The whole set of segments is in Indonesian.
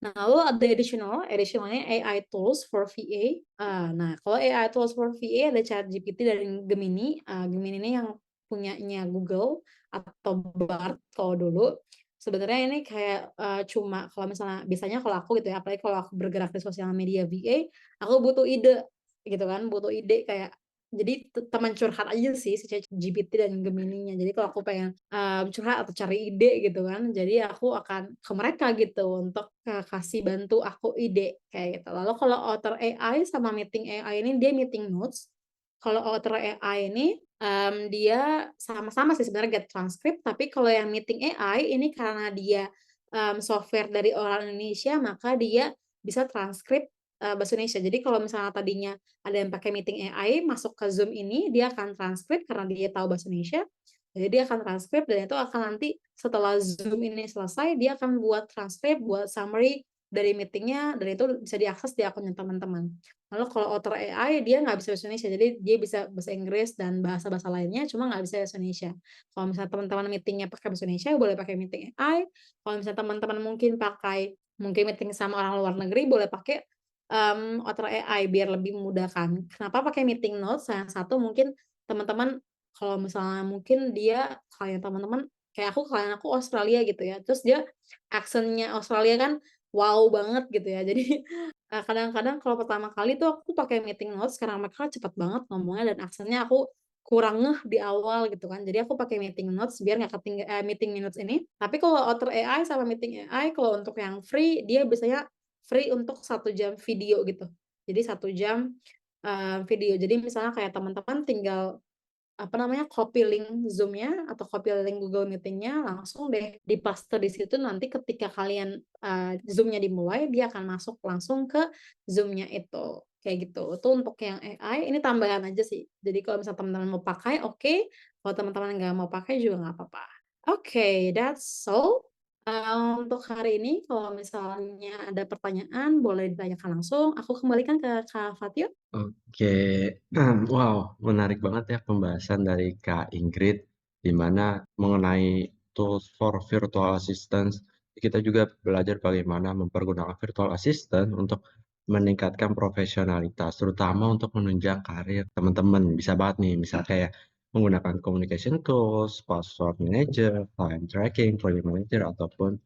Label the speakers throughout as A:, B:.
A: Nah, lalu ada additionalnya AI tools for VA. Nah, kalau AI tools for VA ada ChatGPT dan Gemini. Gemini ini yang punyanya Google atau Bard kalau dulu. Sebenarnya ini kayak, cuma kalau misalnya biasanya kalau aku gitu ya, apalagi kalau aku bergerak di sosial media VA, aku butuh ide gitu kan, butuh ide kayak jadi teman curhat aja sih si ChatGPT dan Gemininya. Jadi kalau aku pengen, curhat atau cari ide gitu kan, jadi aku akan ke mereka gitu untuk, kasih bantu aku ide, kayak gitu. Lalu kalau Otter AI sama Meeting AI ini dia meeting notes. Kalau Otter AI ini, dia sama-sama sih sebenarnya get transcript, tapi kalau yang Meeting AI ini karena dia, software dari orang Indonesia, maka dia bisa transkrip, bahasa Indonesia. Jadi kalau misalnya tadinya ada yang pakai Meeting AI masuk ke Zoom ini, dia akan transkrip karena dia tahu bahasa Indonesia. Jadi dia akan transkrip dan itu akan nanti setelah Zoom ini selesai, dia akan buat transkrip, buat summary dari meeting-nya dan itu bisa diakses di akunnya teman-teman. Lalu kalau Otter AI dia nggak bisa bahasa Indonesia, jadi dia bisa bahasa Inggris dan bahasa-bahasa lainnya, cuma nggak bisa bahasa Indonesia. Kalau misalnya teman-teman meeting-nya pakai bahasa Indonesia, boleh pakai Meeting AI. Kalau misalnya teman-teman mungkin meeting sama orang luar negeri, boleh pakai Otter AI biar lebih memudahkan. Kenapa pakai meeting notes? Yang satu mungkin teman-teman kalau misalnya mungkin dia klien aku Australia gitu ya, terus dia aksennya Australia kan wow banget gitu ya. Jadi, kadang-kadang kalau pertama kali tuh aku pakai meeting notes karena mereka cepet banget ngomongnya dan aksennya aku kurang ngeh di awal gitu kan. Jadi aku pakai meeting notes biar nggak meeting minutes ini. Tapi kalau Otter AI sama meeting AI kalau untuk yang free, dia biasanya free untuk 1 jam video gitu. Jadi 1 jam, video. Jadi misalnya kayak teman-teman tinggal, apa namanya, copy link Zoom-nya atau copy link Google Meeting-nya langsung deh di-paste di situ nanti ketika kalian, Zoom-nya dimulai dia akan masuk langsung ke Zoom-nya itu, kayak gitu. Itu untuk yang AI ini tambahan aja sih. Jadi kalau misalnya teman-teman mau pakai oke, kalau teman-teman nggak mau pakai juga nggak apa-apa. Oke, that's all. Untuk hari ini kalau misalnya ada pertanyaan boleh ditanyakan langsung, aku kembalikan ke Kak Fatiu.
B: Oke, wow, menarik banget ya pembahasan dari Kak Ingrid, di mana mengenai tools for virtual assistance. Kita juga belajar bagaimana mempergunakan virtual assistant untuk meningkatkan profesionalitas, terutama untuk menunjang karir teman-teman. Bisa banget nih, misal kayak menggunakan communication tools, password manager, time tracking, project manager, ataupun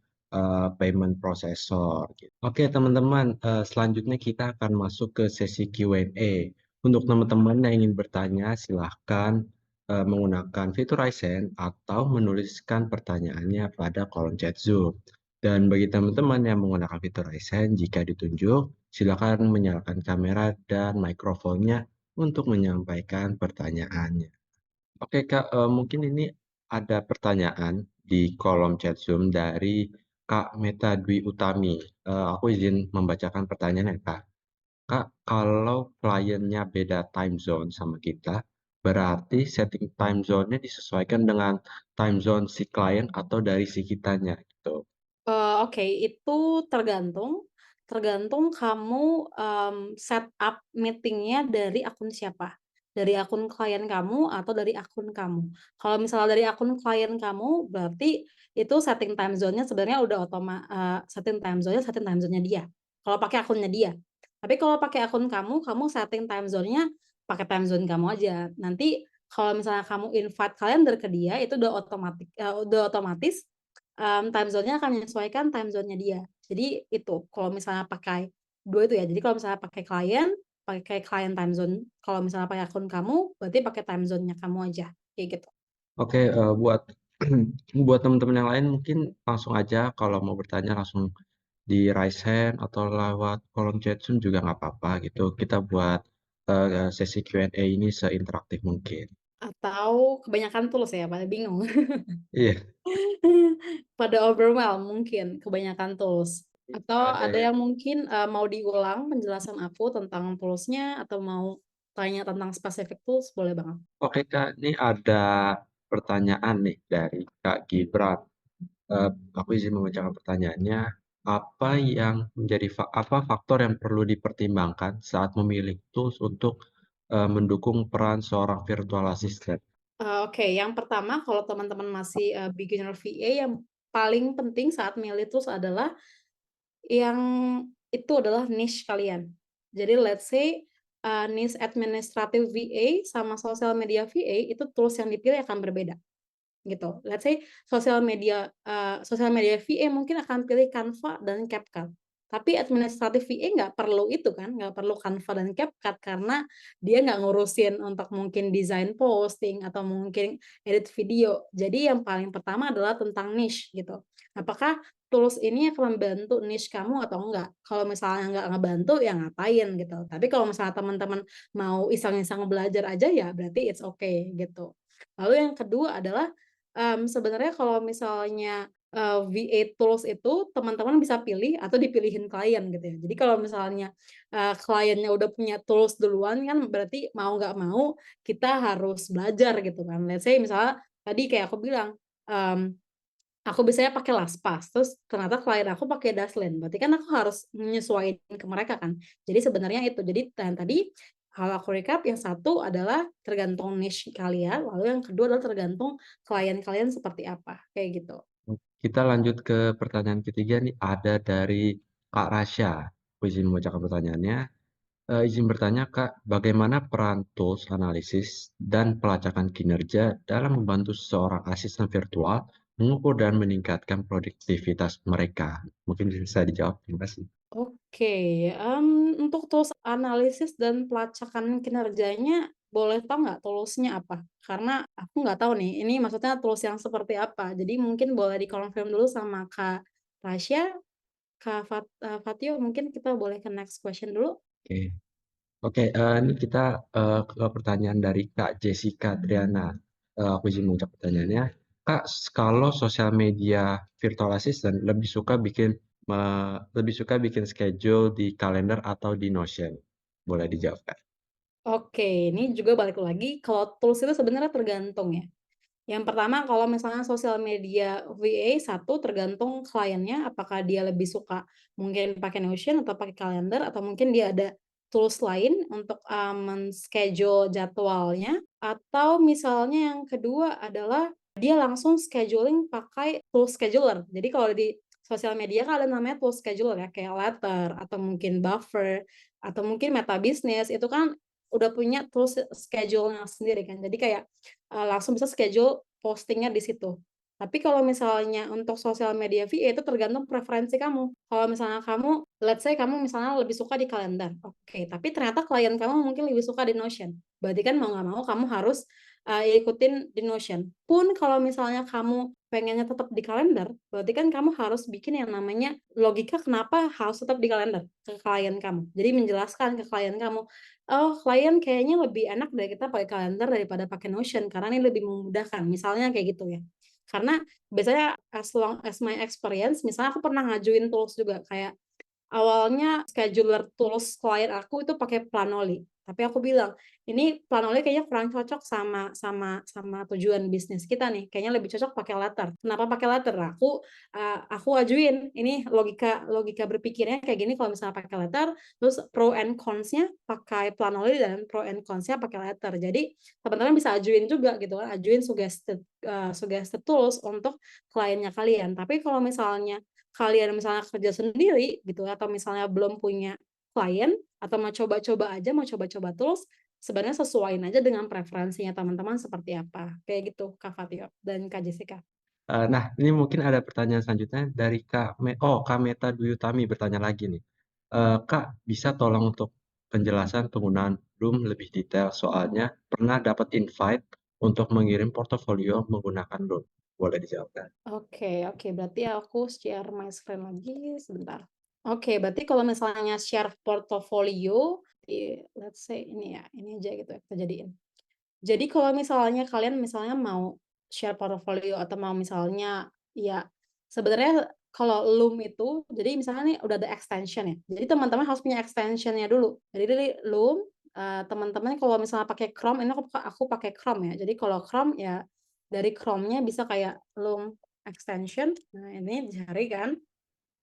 B: payment processor gitu. Oke teman-teman, selanjutnya kita akan masuk ke sesi Q&A. Untuk teman-teman yang ingin bertanya silahkan, menggunakan fitur Raise Hand atau menuliskan pertanyaannya pada kolom chat Zoom. Dan bagi teman-teman yang menggunakan fitur Raise Hand, jika ditunjuk, silakan menyalakan kamera dan mikrofonnya untuk menyampaikan pertanyaannya. Oke Kak, mungkin ini ada pertanyaan di kolom chat Zoom dari Kak Meta Dwi Utami. Aku izin membacakan pertanyaannya Kak. Kak, kalau kliennya beda time zone sama kita, berarti setting time zone-nya disesuaikan dengan time zone si klien atau dari si kitanya gitu?
A: Oke, itu tergantung tergantung kamu, setup meeting-nya dari akun siapa, dari akun klien kamu atau dari akun kamu. Kalau misalnya dari akun klien kamu, berarti itu setting time zone-nya sebenarnya udah setting time zone-nya dia, kalau pakai akunnya dia. Tapi kalau pakai akun kamu, kamu setting time zone-nya pakai time zone kamu aja. Nanti kalau misalnya kamu invite kalender ke dia, itu udah otomatis time zone-nya akan menyesuaikan time zone-nya dia. Jadi itu, kalau misalnya pakai 2 itu ya, jadi kalau misalnya pakai klien time zone, kalau misalnya pakai akun kamu, berarti pakai time zone-nya kamu aja, kayak gitu.
B: Oke, buat buat teman-teman yang lain mungkin langsung aja kalau mau bertanya langsung di raise hand atau lewat kolom chat Zoom juga nggak apa-apa gitu. Kita buat, sesi Q&A ini seinteraktif mungkin.
A: Atau kebanyakan tools ya, pada bingung.
B: Iya,
A: Pada overwhelm mungkin, kebanyakan tools. Atau
B: ada
A: ada
B: ya.
A: yang mungkin, mau diulang penjelasan aku tentang tools-nya atau mau tanya tentang spesifik tools, boleh banget.
B: Oke Kak, ini ada pertanyaan nih dari Kak Gibran. Eee, aku izin membacakan pertanyaannya, apa yang menjadi apa faktor yang perlu dipertimbangkan saat memilih tools untuk, mendukung peran seorang virtual assistant?
A: Oke, yang pertama kalau teman-teman masih, beginner VA yang paling penting saat milih tools adalah yang itu adalah niche kalian. Jadi let's say, niche administrative VA sama social media VA itu tools yang dipilih akan berbeda. Gitu. Let's say sosial media VA mungkin akan pilih Canva dan CapCut. Tapi administratif VA nggak perlu itu kan, nggak perlu Canva dan CapCut karena dia nggak ngurusin untuk mungkin desain posting atau mungkin edit video. Jadi yang paling pertama adalah tentang niche gitu. Apakah tools ini akan membantu niche kamu atau enggak? Kalau misalnya nggak ngebantu ya ngapain gitu. Tapi kalau misalnya teman-teman mau iseng-iseng belajar aja ya berarti it's okay gitu. Lalu yang kedua adalah sebenarnya kalau misalnya, VA tools itu teman-teman bisa pilih atau dipilihin klien gitu ya. Jadi kalau misalnya, kliennya udah punya tools duluan kan berarti mau nggak mau kita harus belajar gitu kan. Let's say misalnya tadi kayak aku bilang, aku biasanya pakai LastPass, terus ternyata klien aku pakai Dashlane, berarti kan aku harus menyesuaikan ke mereka kan. Jadi sebenarnya itu, jadi dan tadi kalau aku recap yang satu adalah tergantung niche kalian, lalu yang kedua adalah tergantung klien kalian seperti apa, kayak gitu.
B: Kita lanjut ke pertanyaan ketiga nih, ada dari Kak Rasya. Aku izin membacakan pertanyaannya. Izin bertanya Kak, bagaimana peran tools analisis dan pelacakan kinerja dalam membantu seseorang asisten virtual mengukur dan meningkatkan produktivitas mereka? Mungkin bisa dijawab, terima kasih.
A: Oke, untuk tools analisis dan pelacakan kinerjanya, boleh tahu nggak tools-nya apa? Karena aku nggak tahu nih, ini maksudnya tools yang seperti apa. Jadi mungkin boleh dikonfirm dulu sama Kak Tasya, Fatio, mungkin kita boleh ke next question dulu?
B: Oke. Oke, ini kita, ke pertanyaan dari Kak Jessica Triana. Aku izin mengucap pertanyaannya. Kak, kalau sosial media virtual assistant lebih suka bikin schedule di kalender atau di Notion? Boleh dijawab, Kak?
A: Oke, ini juga balik lagi, kalau tools itu sebenarnya tergantung ya. Yang pertama kalau misalnya sosial media VA, satu tergantung kliennya, apakah dia lebih suka mungkin pakai Notion atau pakai kalender atau mungkin dia ada tools lain untuk, men-schedule jadwalnya, atau misalnya yang kedua adalah dia langsung scheduling pakai tools scheduler. Jadi kalau di sosial media kan ada namanya tools scheduler ya, kayak Later atau mungkin Buffer atau mungkin Meta Business, itu kan udah punya tools schedule-nya sendiri kan. Jadi kayak langsung bisa schedule posting-nya di situ. Tapi kalau misalnya untuk sosial media VA itu tergantung preferensi kamu. Kalau misalnya kamu, let's say kamu misalnya lebih suka di kalender, oke, tapi ternyata klien kamu mungkin lebih suka di Notion. Berarti kan mau nggak mau kamu harus, ikutin di Notion. Pun kalau misalnya kamu pengennya tetap di kalender, berarti kan kamu harus bikin yang namanya logika kenapa harus tetap di kalender ke klien kamu. Jadi menjelaskan ke klien kamu, "Oh, klien kayaknya lebih enak deh kita pakai kalender daripada pakai Notion, karena ini lebih memudahkan." Misalnya kayak gitu ya. Karena biasanya as long as my experience, misalnya aku pernah ngajuin tools juga, kayak awalnya scheduler tools klien aku itu pakai Planoly, tapi aku bilang, "Ini Planoly kayaknya kurang cocok sama tujuan bisnis kita nih, kayaknya lebih cocok pakai Later." Kenapa pakai Later? Aku ajuin, ini logika logika berpikirnya kayak gini kalau misalnya pakai Later, terus pro and cons-nya pakai Planoly dan pro and cons-nya pakai Later. Jadi teman-teman bisa ajuin juga gitu kan, ajuin suggested tools untuk kliennya kalian. Tapi kalau misalnya kalian misalnya kerja sendiri gitu atau misalnya belum punya klien atau mau coba-coba aja, mau coba-coba tools, sebenarnya sesuaiin aja dengan preferensinya teman-teman seperti apa, kayak gitu Kak Fatio dan Kak Jessica.
B: Nah, ini mungkin ada pertanyaan selanjutnya dari Kak Meta Duyutami bertanya lagi nih. Kak, bisa tolong untuk penjelasan penggunaan Loom lebih detail, soalnya pernah dapat invite untuk mengirim portofolio menggunakan Loom. Boleh dijawab, Kak?
A: Oke oke, berarti aku share my screen lagi sebentar. Oke, berarti kalau misalnya share portofolio, let's say ini ya, ini aja gitu ya kita jadiin. Jadi kalau misalnya kalian misalnya mau share portofolio atau mau misalnya ya sebenarnya kalau Loom itu jadi misalnya nih udah ada extension ya. Jadi teman-teman harus punya extension-nya dulu. Jadi dari Loom, teman-teman kalau misalnya pakai Chrome ini aku pakai Chrome ya. Jadi kalau Chrome ya dari Chrome-nya bisa kayak Loom extension. Nah, ini dicari kan,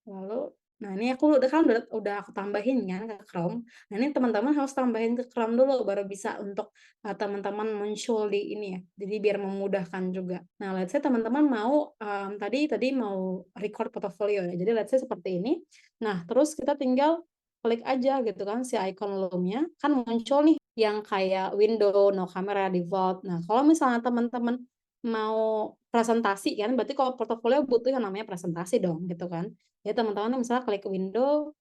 A: lalu Nah, ini aku udah kan udah aku tambahin kan ke Chrome. Nah, ini teman-teman harus tambahin ke Chrome dulu baru bisa untuk, teman-teman muncul di ini ya, jadi biar memudahkan juga. Nah, let's say teman-teman mau, tadi mau record portofolio ya, jadi let's say seperti ini. Nah, terus kita tinggal klik aja gitu kan si icon loom-nya, kan muncul nih yang kayak window, no camera, default. Nah, kalau misalnya teman-teman mau presentasi kan, berarti kalau portofolio butuh yang namanya presentasi dong, gitu kan. Ya teman-teman misalnya klik window,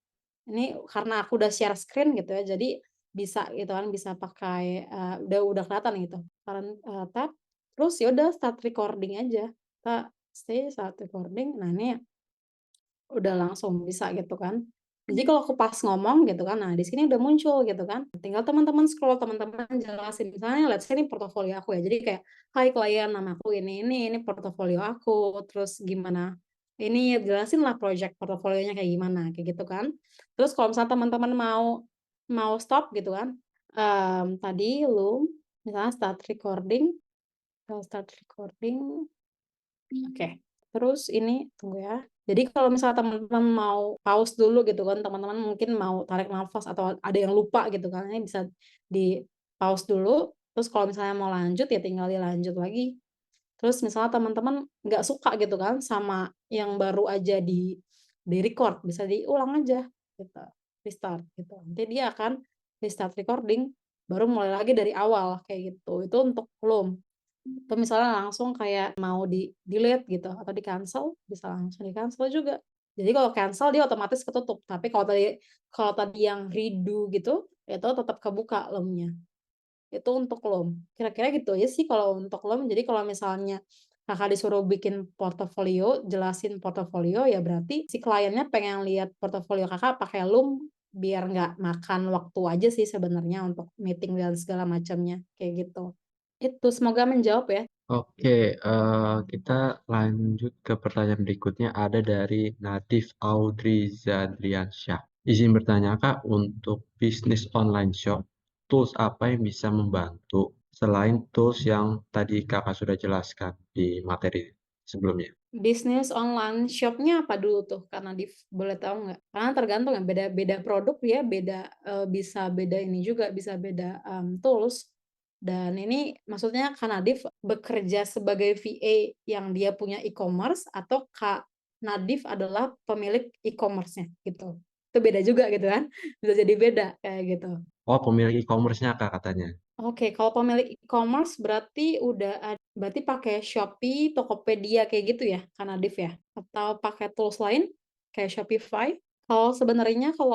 A: ini karena aku udah share screen gitu ya, jadi bisa gitu kan, bisa pakai, udah kelihatan gitu, tab, terus ya udah start recording aja. Kita stay start recording, nah ini udah langsung bisa gitu kan. Jadi kalau aku pas ngomong gitu kan, nah di sini udah muncul gitu kan, tinggal teman-teman scroll, teman-teman jelasin, misalnya let's say ini portofolio aku ya, jadi kayak, "Hai klien, nama aku ini portofolio aku, terus gimana ini," jelasin lah project portofolionya kayak gimana, kayak gitu kan. Terus kalau misalnya teman-teman mau mau stop gitu kan, tadi loom, misalnya start recording. Oke, terus ini tunggu ya. Jadi kalau misalnya teman-teman mau pause dulu gitu kan, teman-teman mungkin mau tarik nafas atau ada yang lupa gitu kan, ini bisa di-pause dulu, terus kalau misalnya mau lanjut ya tinggal dilanjut lagi. Terus misalnya teman-teman nggak suka gitu kan sama yang baru aja di-record, bisa diulang aja gitu, restart gitu. Nanti dia akan restart recording, baru mulai lagi dari awal kayak gitu. Itu untuk Loom. Atau misalnya langsung kayak mau di-delete gitu atau di-cancel, bisa langsung di-cancel juga. Jadi kalau cancel dia otomatis ketutup, tapi kalau tadi yang redo gitu, itu tetap kebuka loom-nya. Itu untuk loom. Kira-kira gitu aja sih kalau untuk loom. Jadi kalau misalnya Kakak disuruh bikin portofolio, jelasin portofolio, ya berarti si kliennya pengen lihat portofolio Kakak pakai loom biar nggak makan waktu aja sih sebenarnya untuk meeting dan segala macamnya, kayak gitu. Itu, semoga menjawab ya.
B: Oke, kita lanjut ke pertanyaan berikutnya, ada dari Nadif Audrey Zadriansyah. Izin bertanya Kak, untuk bisnis online shop, tools apa yang bisa membantu selain tools yang tadi Kakak sudah jelaskan di materi sebelumnya?
A: Bisnis online shop-nya apa dulu tuh, Kak Nadif? Boleh tahu nggak? Karena tergantung ya, beda-beda produk ya, bisa beda ini juga, bisa beda, tools. Dan ini maksudnya Kak Nadif bekerja sebagai VA yang dia punya e-commerce atau Kak Nadif adalah pemilik e-commerce-nya gitu? Itu beda juga gitu kan, bisa jadi beda kayak gitu.
B: Oh, pemilik e-commerce-nya Kak katanya.
A: Oke, kalau pemilik e-commerce berarti berarti pakai Shopee, Tokopedia kayak gitu ya, Kak Nadif ya? Atau pakai tools lain kayak Shopify? Kalau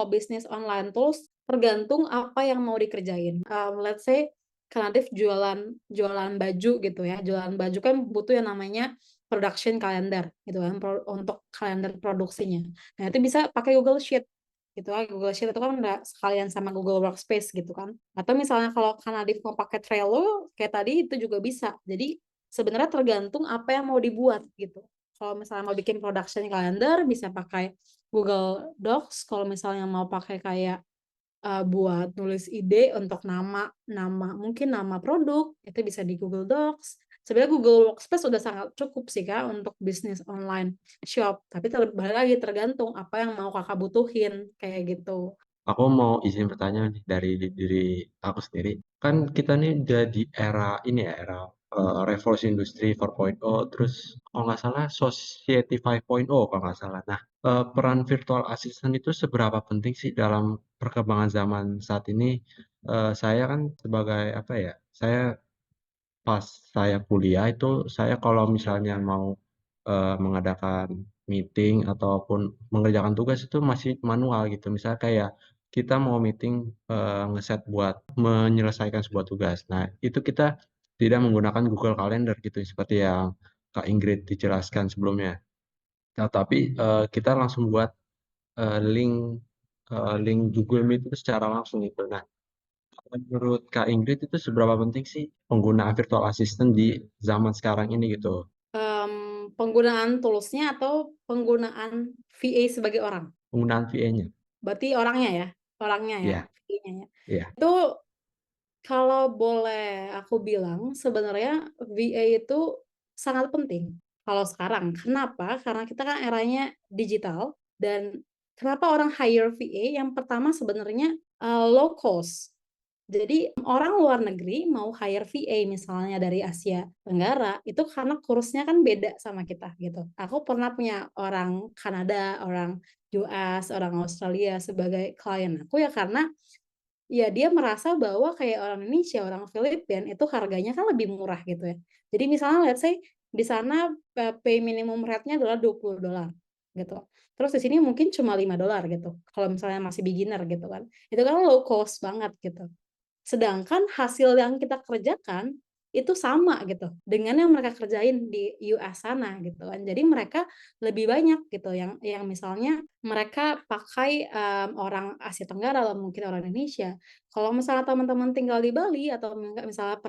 A: bisnis online tools tergantung apa yang mau dikerjain. Let's say Kak Nadif jualan jualan baju gitu ya, jualan baju kan butuh yang namanya production calendar gitu kan, untuk kalender produksinya. Nah, itu bisa pakai Google Sheet gitu kan, Google Sheet itu kan udah sekalian sama Google Workspace gitu kan. Atau misalnya kalau Kak Nadif mau pakai Trello, kayak tadi itu juga bisa. Jadi sebenarnya tergantung apa yang mau dibuat gitu. Kalau misalnya mau bikin production calendar bisa pakai Google Docs, kalau misalnya mau pakai kayak buat nulis ide untuk nama nama mungkin nama produk, itu bisa di Google Docs. Sebenarnya Google Workspace udah sangat cukup sih Kak untuk bisnis online shop, tapi balik lagi tergantung apa yang mau Kakak butuhin, kayak gitu.
B: Aku mau izin bertanya nih dari diri aku sendiri. Kan kita nih udah di era ini ya, era revolusi industri 4.0, terus kalau nggak salah Society 5.0 kalau nggak salah. Nah, peran virtual assistant itu seberapa penting sih dalam perkembangan zaman saat ini? Saya kan sebagai apa ya, saya pas saya kuliah itu, saya kalau misalnya mau, mengadakan meeting ataupun mengerjakan tugas itu masih manual gitu. Misalnya kayak kita mau meeting, ngeset buat menyelesaikan sebuah tugas. Nah, itu kita tidak menggunakan Google Calendar gitu, seperti yang Kak Ingrid dijelaskan sebelumnya. Nah, tapi, kita langsung buat, link Google Meet itu secara langsung gitu. Nah, menurut Kak Ingrid itu seberapa penting sih penggunaan virtual assistant di zaman sekarang ini gitu?
A: Penggunaan tools-nya atau penggunaan VA sebagai orang?
B: Penggunaan VA-nya?
A: Berarti orangnya ya,
B: Iya,
A: VA-nya ya.
B: iya.
A: Itu kalau boleh aku bilang sebenarnya VA itu sangat penting kalau sekarang. Kenapa? Karena kita kan eranya digital dan kenapa orang hire VA, yang pertama sebenarnya, low cost. Jadi orang luar negeri mau hire VA misalnya dari Asia Tenggara, itu karena kursnya kan beda sama kita gitu. Aku pernah punya orang Kanada, orang US, orang Australia sebagai klien aku ya karena ya dia merasa bahwa kayak orang Indonesia, orang Filipina itu harganya kan lebih murah gitu ya. Jadi misalnya let's say di sana, pay minimum rate-nya adalah $20 gitu. Terus di sini mungkin cuma $5 gitu, kalau misalnya masih beginner gitu kan. Itu kan low cost banget gitu. Sedangkan hasil yang kita kerjakan, itu sama gitu, dengan yang mereka kerjain di US sana gitu kan. Jadi mereka lebih banyak gitu yang misalnya mereka pakai, orang Asia Tenggara atau mungkin orang Indonesia. Kalau misalnya teman-teman tinggal di Bali atau misalnya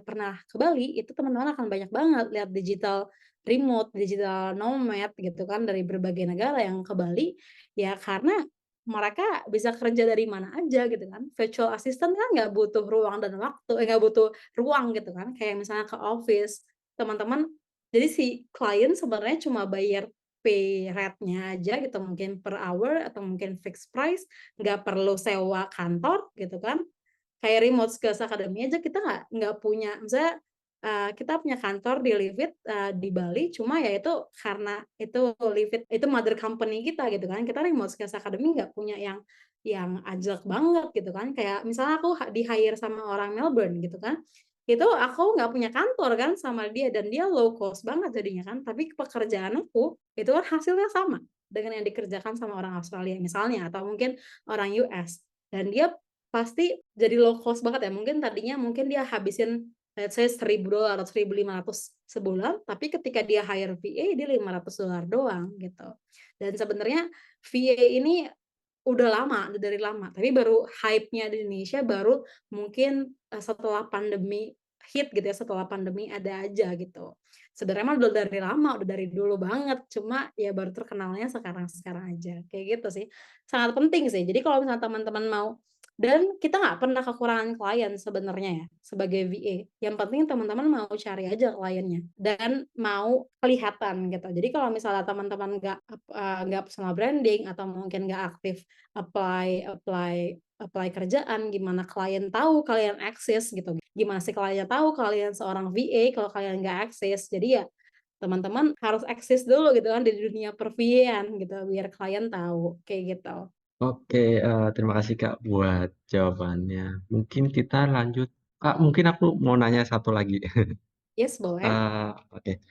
A: pernah ke Bali, itu teman-teman akan banyak banget lihat digital remote, digital nomad gitu kan dari berbagai negara yang ke Bali, ya karena mereka bisa kerja dari mana aja gitu kan. Virtual assistant kan nggak butuh ruang dan waktu, nggak butuh ruang gitu kan, kayak misalnya ke office, teman-teman jadi si klien sebenarnya cuma bayar pay rate-nya aja gitu, mungkin per hour atau mungkin fixed price, nggak perlu sewa kantor gitu kan. Kayak remote skills academy aja kita nggak punya misalnya, kita punya kantor di Livit, di Bali cuma ya itu karena itu Livit itu mother company kita gitu kan, kita remote skills academy nggak punya yang ajak banget gitu kan. Kayak misalnya aku di-hire sama orang Melbourne gitu kan, itu aku nggak punya kantor kan sama dia dan dia low cost banget jadinya kan, tapi pekerjaan aku itu kan hasilnya sama dengan yang dikerjakan sama orang Australia misalnya atau mungkin orang US dan dia pasti jadi low cost banget ya, mungkin tadinya mungkin dia habisin let's say $1.000 atau 1.500 sebulan, tapi ketika dia hire VA dia $500 doang gitu. Dan sebenarnya VA ini udah lama, udah dari lama, tapi baru hype-nya di Indonesia baru mungkin, setelah pandemi hit gitu ya, setelah pandemi ada aja gitu. Sebenarnya mah udah dari lama, udah dari dulu banget, cuma ya baru terkenalnya sekarang-sekarang aja, kayak gitu sih. Sangat penting sih, jadi kalau misalnya teman-teman mau dan kita nggak pernah kekurangan klien sebenarnya ya, sebagai VA. Yang penting teman-teman mau cari aja kliennya dan mau kelihatan gitu. Jadi kalau misalnya teman-teman nggak personal branding atau mungkin nggak aktif apply apply apply kerjaan, gimana klien tahu kalian eksis gitu, gimana sih klien tahu kalian seorang VA kalau kalian nggak eksis. Jadi ya teman-teman harus eksis dulu gitu kan di dunia per-VA-an gitu, biar klien tahu, kayak gitu.
B: Oke, terima kasih Kak buat jawabannya. Mungkin kita lanjut Kak, mungkin aku mau nanya satu lagi.
A: Yes, boleh.
B: Oke,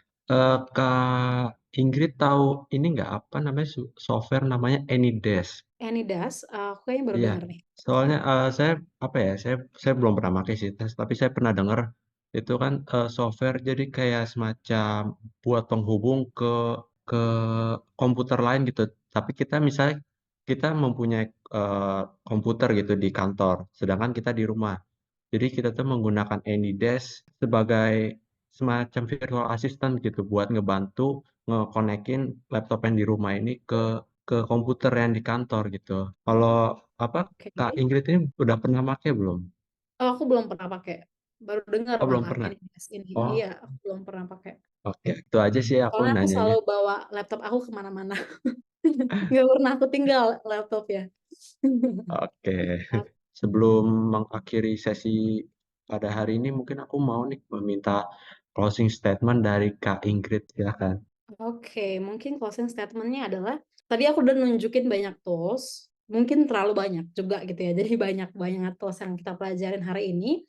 B: Kak Ingrid tahu ini nggak, apa namanya, software namanya AnyDesk?
A: Anydas, aku kayaknya baru
B: Iya,
A: denger nih.
B: soalnya, saya, apa ya, saya belum pernah pakai sih, tapi saya pernah dengar itu kan, software jadi kayak semacam buat penghubung ke komputer lain gitu. Tapi kita misalnya kita mempunyai, komputer gitu di kantor, sedangkan kita di rumah. Jadi kita tuh menggunakan AnyDesk sebagai semacam virtual assistant gitu buat ngebantu ngekonekin laptop yang di rumah ini ke komputer yang di kantor gitu. Kalau apa,
A: Oke.
B: Kak Ingrid ini udah pernah make belum?
A: Oh, aku belum pernah pakai. Baru dengar
B: Oh belum
A: malah
B: pernah?
A: Anydesk ini.
B: Oh,
A: Iya, aku belum pernah pakai.
B: oke, itu aja sih aku
A: Soalnya aku
B: nanyanya.
A: selalu bawa laptop aku ke mana-mana. Nggak pernah aku tinggal laptop ya.
B: Oke, sebelum mengakhiri sesi pada hari ini mungkin aku mau nih meminta closing statement dari Kak Ingrid, silakan.
A: Oke, mungkin closing statement-nya adalah, tadi aku udah nunjukin banyak tools, mungkin terlalu banyak juga gitu ya, jadi banyak banyak tools yang kita pelajarin hari ini,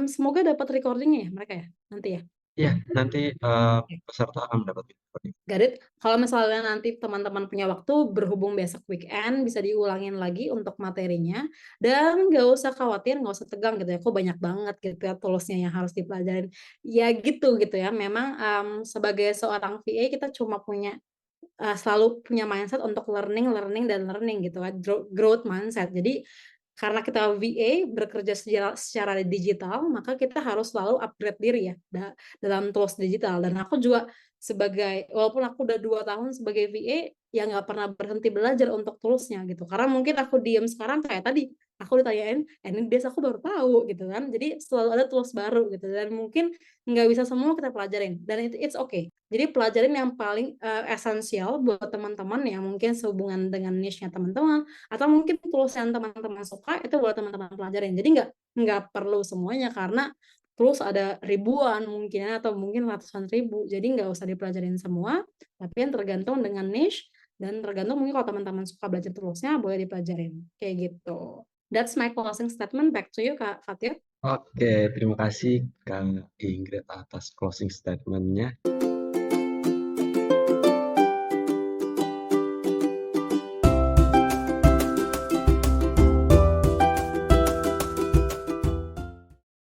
A: semoga dapat recording-nya ya mereka ya? Nanti ya?
B: Iya, nanti,
A: Oke.
B: peserta akan mendapatkan info.
A: Got it. Kalau misalnya nanti teman-teman punya waktu, berhubung besok weekend, bisa diulangin lagi untuk materinya, dan nggak usah khawatir, nggak usah tegang gitu ya, kok banyak banget gitu ya tools-nya yang harus dipelajarin. Ya gitu ya, memang, sebagai seorang VA kita cuma punya selalu punya mindset untuk learning learning dan learning gitu kan, growth mindset. Jadi, karena kita VA bekerja secara digital, maka kita harus selalu upgrade diri ya, dalam tools digital dan aku juga sebagai walaupun aku udah 2 tahun sebagai VA, ya nggak pernah berhenti belajar untuk tools-nya gitu. Karena mungkin aku diem sekarang kayak tadi, aku ditanyain NNBS aku baru tahu gitu kan. Jadi selalu ada tools baru gitu dan mungkin nggak bisa semua kita pelajarin dan it's okay. Jadi pelajarin yang paling, esensial buat teman-teman yang mungkin sehubungan dengan niche-nya teman-teman, atau mungkin tools yang teman-teman suka itu buat teman-teman pelajarin. Jadi nggak perlu semuanya karena tools ada ribuan mungkin ya, atau mungkin ratusan ribu. Jadi nggak usah dipelajarin semua, tapi yang tergantung dengan niche dan tergantung mungkin kalau teman-teman suka belajar toolsnya boleh dipelajarin, kayak gitu. That's my closing statement. Back to you, Kak Fatir.
B: Oke, terima kasih Kak Ingrid atas closing statement-nya.